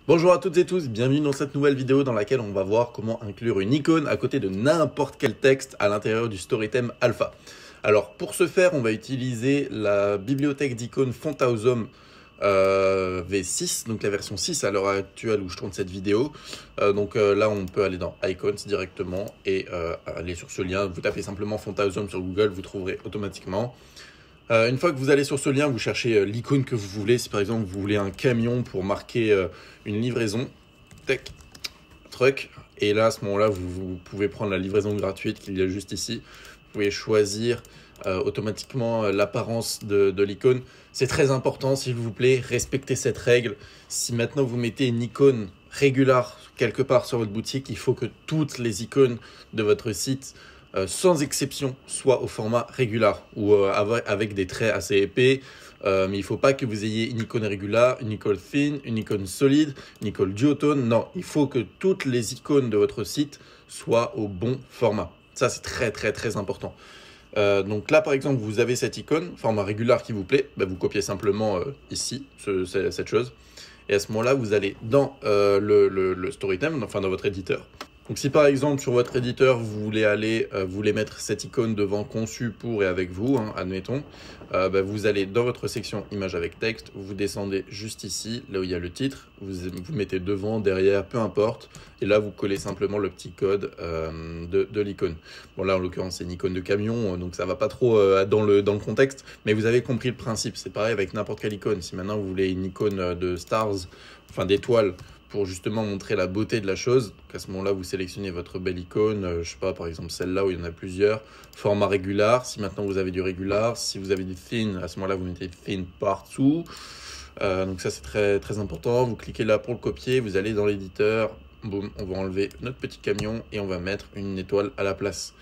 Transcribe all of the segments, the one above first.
Bonjour à toutes et tous, bienvenue dans cette nouvelle vidéo dans laquelle on va voir comment inclure une icône à côté de n'importe quel texte à l'intérieur du StoryTheme Alpha. Alors pour ce faire, on va utiliser la bibliothèque d'icônes Phantasm V6, donc la version 6 à l'heure actuelle où je tourne cette vidéo. Là on peut aller dans Icons directement et aller sur ce lien. Vous tapez simplement Phantasm sur Google, vous trouverez automatiquement. Une fois que vous allez sur ce lien, vous cherchez l'icône que vous voulez. Si par exemple vous voulez un camion pour marquer une livraison, tech, truck, et là à ce moment-là vous pouvez prendre la livraison gratuite qu'il y a juste ici. Vous pouvez choisir automatiquement l'apparence de l'icône. C'est très important, s'il vous plaît, respectez cette règle. Si maintenant vous mettez une icône régulière quelque part sur votre boutique, il faut que toutes les icônes de votre site sans exception, soit au format régular ou avec des traits assez épais. Mais il ne faut pas que vous ayez une icône régulière, une icône thin, une icône solide, une icône duotone. Non, il faut que toutes les icônes de votre site soient au bon format. Ça, c'est très important. Donc là, par exemple, vous avez cette icône, format régulier qui vous plaît. Vous copiez simplement ici, cette chose. Et à ce moment-là, vous allez dans le StoryTheme, enfin dans votre éditeur. Donc si par exemple sur votre éditeur vous voulez mettre cette icône devant conçu pour et avec vous, admettons, vous allez dans votre section images avec texte, vous descendez juste ici, là où il y a le titre, vous mettez devant, derrière, peu importe, et là vous collez simplement le petit code de l'icône. Bon là en l'occurrence c'est une icône de camion, donc ça va pas trop dans le contexte, mais vous avez compris le principe. C'est pareil avec n'importe quelle icône. Si maintenant vous voulez une icône de stars, enfin d'étoiles, pour justement montrer la beauté de la chose. Donc à ce moment-là, vous sélectionnez votre belle icône, je sais pas, par exemple celle-là où il y en a plusieurs, format régulier. Si maintenant vous avez du régulier, si vous avez du thin, à ce moment-là, vous mettez thin partout. Donc ça, c'est très important. Vous cliquez là pour le copier, vous allez dans l'éditeur, boum, on va enlever notre petit camion et on va mettre une étoile à la place.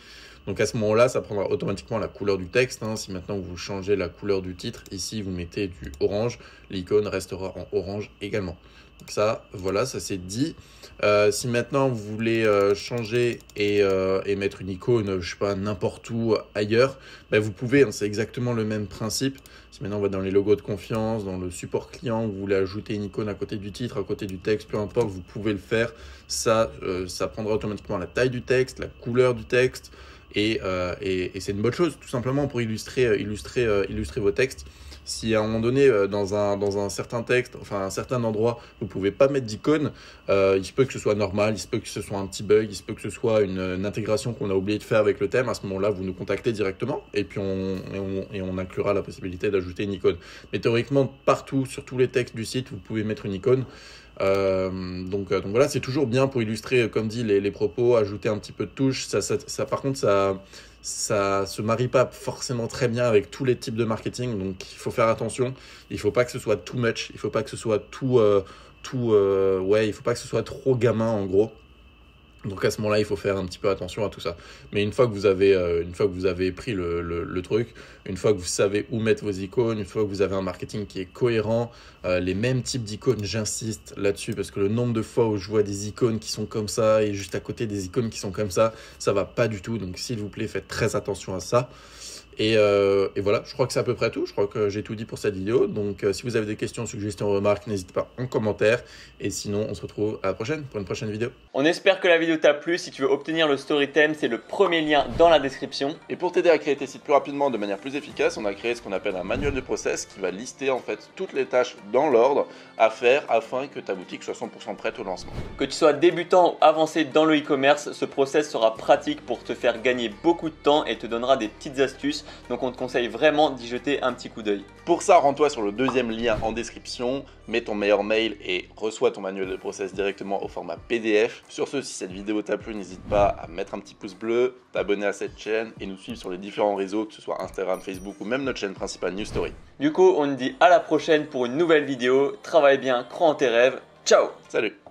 Donc à ce moment-là, ça prendra automatiquement la couleur du texte. Si maintenant vous changez la couleur du titre, ici vous mettez du orange, l'icône restera en orange également. Donc ça, voilà, ça c'est dit. Si maintenant vous voulez changer et mettre une icône, je sais pas, n'importe où ailleurs, vous pouvez, c'est exactement le même principe. Si maintenant on va dans les logos de confiance, dans le support client, vous voulez ajouter une icône à côté du titre, à côté du texte, peu importe, vous pouvez le faire. Ça prendra automatiquement la taille du texte, la couleur du texte. Et c'est une bonne chose, tout simplement, pour illustrer vos textes. Si à un moment donné, dans un certain texte, enfin un certain endroit, vous ne pouvez pas mettre d'icône, il se peut que ce soit normal, il se peut que ce soit un petit bug, il se peut que ce soit une intégration qu'on a oublié de faire avec le thème. À ce moment-là, vous nous contactez directement et puis on inclura la possibilité d'ajouter une icône. Mais théoriquement, partout, sur tous les textes du site, vous pouvez mettre une icône. Donc voilà, c'est toujours bien pour illustrer, comme dit, les propos, ajouter un petit peu de touche. Par contre, ça se marie pas forcément très bien avec tous les types de marketing, donc il faut faire attention. Il faut pas que ce soit too much, il faut pas que ce soit il faut pas que ce soit trop gamin en gros. Donc à ce moment-là, il faut faire un petit peu attention à tout ça. Mais une fois que vous avez pris le truc, une fois que vous savez où mettre vos icônes, une fois que vous avez un marketing qui est cohérent, les mêmes types d'icônes, j'insiste là-dessus parce que le nombre de fois où je vois des icônes qui sont comme ça et juste à côté des icônes qui sont comme ça va pas du tout. Donc s'il vous plaît, faites très attention à ça. Et voilà, je crois que c'est à peu près tout. Je crois que j'ai tout dit pour cette vidéo. Donc, si vous avez des questions, suggestions, remarques, n'hésitez pas en commentaire. Et sinon, on se retrouve à la prochaine pour une prochaine vidéo. On espère que la vidéo t'a plu. Si tu veux obtenir le StoryTheme, c'est le premier lien dans la description. Et pour t'aider à créer tes sites plus rapidement, de manière plus efficace, on a créé ce qu'on appelle un manuel de process qui va lister en fait toutes les tâches dans l'ordre à faire afin que ta boutique soit 100% prête au lancement. Que tu sois débutant ou avancé dans le e-commerce, ce process sera pratique pour te faire gagner beaucoup de temps et te donnera des petites astuces. Donc on te conseille vraiment d'y jeter un petit coup d'œil. Pour ça, rends-toi sur le deuxième lien en description, mets ton meilleur mail et reçois ton manuel de process directement au format PDF. Sur ce, si cette vidéo t'a plu, n'hésite pas à mettre un petit pouce bleu, t'abonner à cette chaîne et nous suivre sur les différents réseaux, que ce soit Instagram, Facebook ou même notre chaîne principale New Story. Du coup, on te dit à la prochaine pour une nouvelle vidéo. Travaille bien, crois en tes rêves. Ciao! Salut!